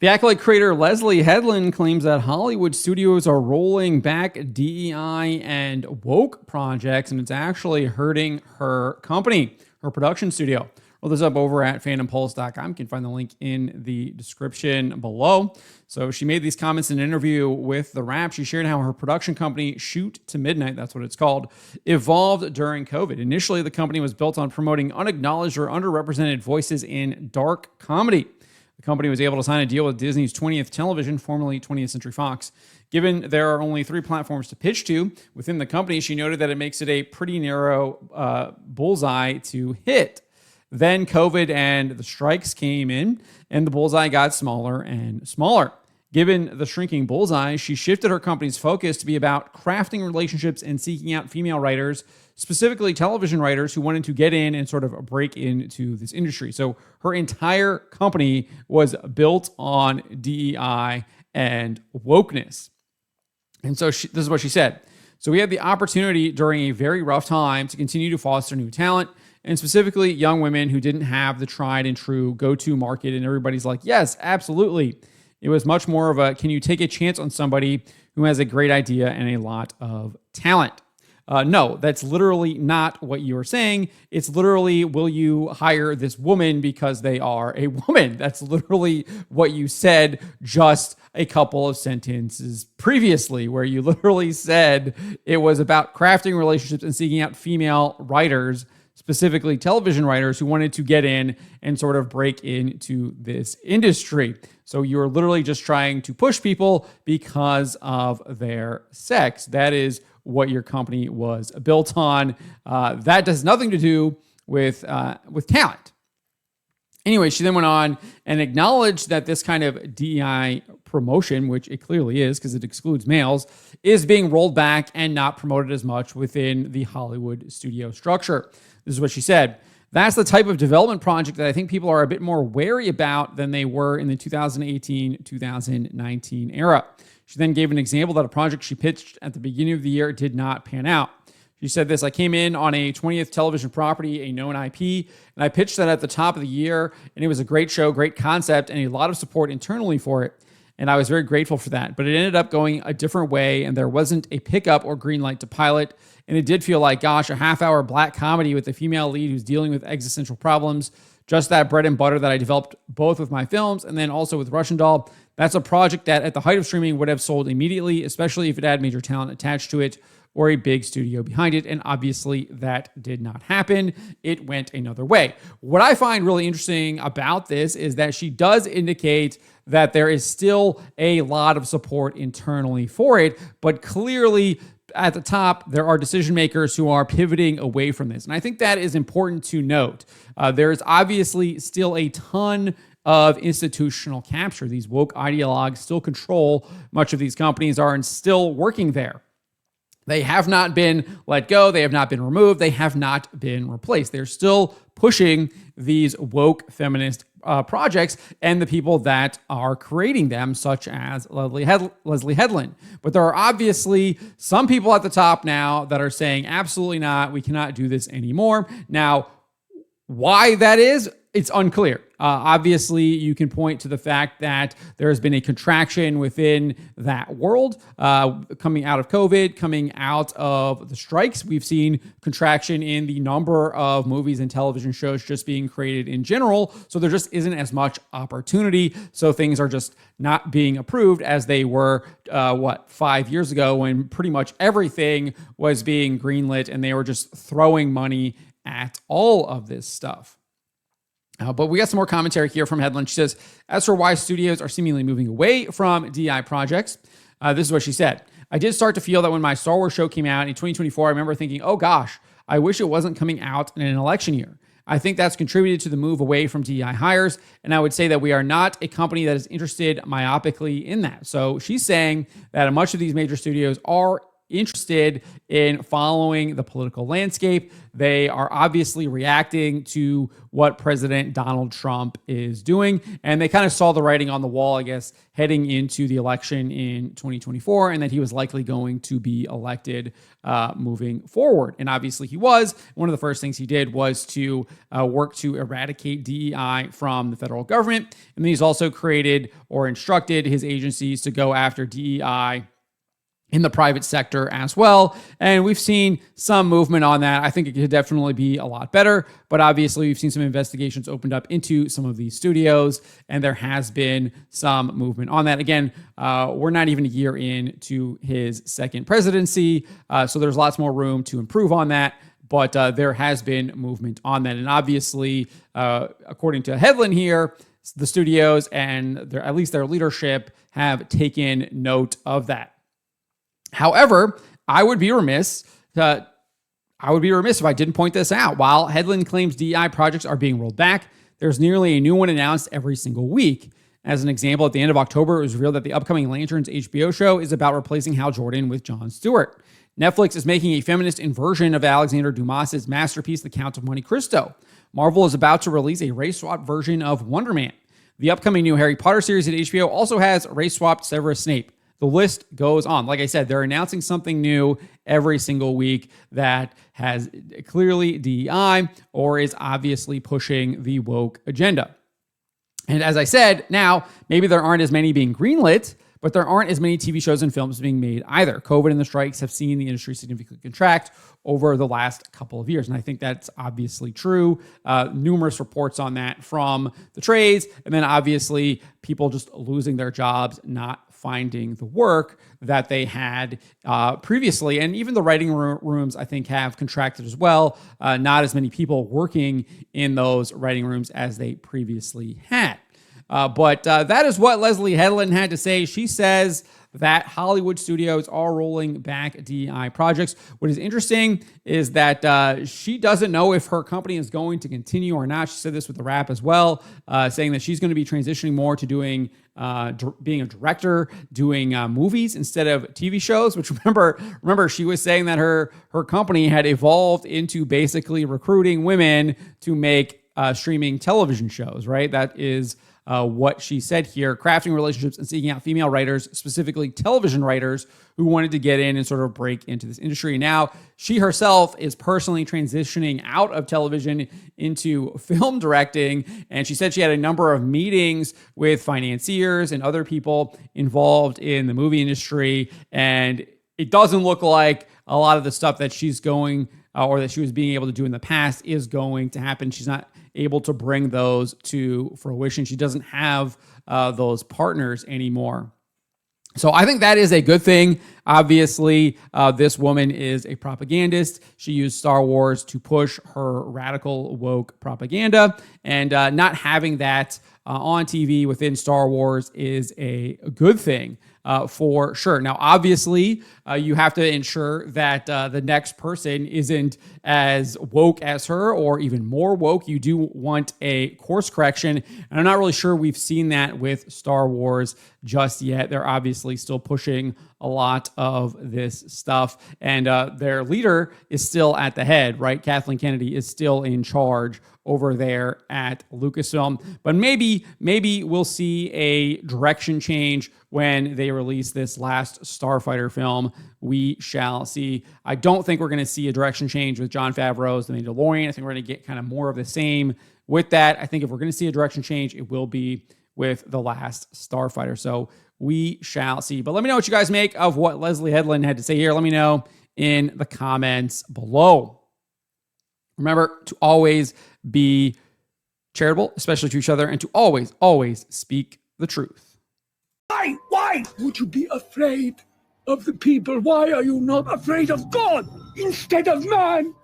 The Acolyte creator Leslye Headland claims that Hollywood studios are rolling back DEI and woke projects, and it's actually hurting her company, her production studio. Roll this up over at fandompulse.com. You can find the link in the description below. So she made these comments in an interview with The Wrap. She shared how her production company, Shoot to Midnight, that's what it's called, evolved during COVID. Initially, the company was built on promoting unacknowledged or underrepresented voices in dark comedy. The company was able to sign a deal with Disney's 20th Television, formerly 20th Century Fox. Given there are only 3 platforms to pitch to within the company, she noted that it makes it a pretty narrow bullseye to hit. Then COVID and the strikes came in, and the bullseye got smaller and smaller. Given the shrinking bullseye, she shifted her company's focus to be about crafting relationships and seeking out female writers, specifically television writers who wanted to get in and sort of break into this industry. So her entire company was built on DEI and wokeness. And so this is what she said. So we had the opportunity during a very rough time to continue to foster new talent, and specifically young women who didn't have the tried and true go-to market. And everybody's like, yes, absolutely. It was much more of a, can you take a chance on somebody who has a great idea and a lot of talent? No, that's literally not what you are saying. It's literally, will you hire this woman because they are a woman? That's literally what you said just a couple of sentences previously, where you literally said it was about crafting relationships and seeking out female writers, specifically television writers who wanted to get in and sort of break into this industry. So you're literally just trying to push people because of their sex. That is what your company was built on. That does nothing to do with talent. Anyway, she then went on and acknowledged that this kind of DEI promotion, which it clearly is because it excludes males, is being rolled back and not promoted as much within the Hollywood studio structure. This is what she said. That's the type of development project that I think people are a bit more wary about than they were in the 2018-2019 era. She then gave an example that a project she pitched at the beginning of the year did not pan out. She said this: I came in on a 20th television property, a known IP, and I pitched that at the top of the year, and it was a great show, great concept, and a lot of support internally for it. And I was very grateful for that. But it ended up going a different way, and there wasn't a pickup or green light to pilot. And it did feel like, gosh, a half-hour black comedy with a female lead who's dealing with existential problems, just that bread and butter that I developed both with my films and then also with Russian Doll. That's a project that at the height of streaming would have sold immediately, especially if it had major talent attached to it or a big studio behind it. And obviously that did not happen. It went another way. What I find really interesting about this is that she does indicate that there is still a lot of support internally for it, but clearly at the top, there are decision makers who are pivoting away from this. And I think that is important to note. There is obviously still a ton of institutional capture. These woke ideologues still control much of these companies are and still working there. They have not been let go. They have not been removed. They have not been replaced. They're still pushing these woke feminist projects and the people that are creating them, such as Leslye Headland. But there are obviously some people at the top now that are saying, absolutely not, we cannot do this anymore. Now, why that is, it's unclear. Obviously, you can point to the fact that there has been a contraction within that world coming out of COVID, coming out of the strikes. We've seen contraction in the number of movies and television shows just being created in general. So there just isn't as much opportunity. So things are just not being approved as they were, 5 years ago when pretty much everything was being greenlit and they were just throwing money at all of this stuff. But we got some more commentary here from Hedland. She says, as for why studios are seemingly moving away from DEI projects, this is what she said. I did start to feel that when my Star Wars show came out in 2024, I remember thinking, oh gosh, I wish it wasn't coming out in an election year. I think that's contributed to the move away from DEI hires. And I would say that we are not a company that is interested myopically in that. So she's saying that much of these major studios are interested in following the political landscape. They are obviously reacting to what President Donald Trump is doing. And they kind of saw the writing on the wall, I guess, heading into the election in 2024, and that he was likely going to be elected moving forward. And obviously he was. One of the first things he did was to work to eradicate DEI from the federal government. And then he's also created or instructed his agencies to go after DEI in the private sector as well. And we've seen some movement on that. I think it could definitely be a lot better, but obviously we've seen some investigations opened up into some of these studios, and there has been some movement on that. Again, we're not even a year into his second presidency, so there's lots more room to improve on that. But there has been movement on that. And obviously, according to Hedland here, the studios and at least their leadership have taken note of that. However, I would be remiss if I didn't point this out. While Hedland claims DEI projects are being rolled back, there's nearly a new one announced every single week. As an example, at the end of October, it was revealed that the upcoming Lanterns HBO show is about replacing Hal Jordan with Jon Stewart. Netflix is making a feminist inversion of Alexander Dumas's masterpiece, The Count of Monte Cristo. Marvel is about to release a race-swapped version of Wonder Man. The upcoming new Harry Potter series at HBO also has race-swapped Severus Snape. The list goes on. Like I said, they're announcing something new every single week that has clearly DEI or is obviously pushing the woke agenda. And as I said, now, maybe there aren't as many being greenlit, but there aren't as many TV shows and films being made either. COVID and the strikes have seen the industry significantly contract over the last couple of years. And I think that's obviously true. Numerous reports on that from the trades. And then obviously people just losing their jobs, not finding the work that they had previously. And even the writing rooms, I think, have contracted as well. Not as many people working in those writing rooms as they previously had. But that is what Leslye Headland had to say. She says that Hollywood studios are rolling back DEI projects. What is interesting is that she doesn't know if her company is going to continue or not. She said this with The Wrap as well, saying that she's going to be transitioning more to doing being a director, doing movies instead of TV shows. Which remember she was saying that her company had evolved into basically recruiting women to make streaming television shows. Right? That is what she said here, crafting relationships and seeking out female writers, specifically television writers who wanted to get in and sort of break into this industry. Now, she herself is personally transitioning out of television into film directing. And she said she had a number of meetings with financiers and other people involved in the movie industry. And it doesn't look like a lot of the stuff that she's going or that she was being able to do in the past is going to happen. She's not able to bring those to fruition. She doesn't have those partners anymore. So I think that is a good thing. Obviously, this woman is a propagandist. She used Star Wars to push her radical woke propaganda, and not having that on TV within Star Wars is a good thing. For sure. Now, obviously, you have to ensure that the next person isn't as woke as her or even more woke. You do want a course correction. And I'm not really sure we've seen that with Star Wars just yet. They're obviously still pushing a lot of this stuff. And their leader is still at the head, right? Kathleen Kennedy is still in charge over there at Lucasfilm. But maybe we'll see a direction change when they release this last Starfighter film. We shall see. I don't think we're going to see a direction change with Jon Favreau's The Mandalorian. I think we're going to get kind of more of the same with that. I think if we're going to see a direction change, it will be with the last Starfighter. So we shall see. But let me know what you guys make of what Leslye Headland had to say here. Let me know in the comments below. Remember to always be charitable, especially to each other, and to always speak the truth. Why would you be afraid of the people? Why are you not afraid of God instead of man?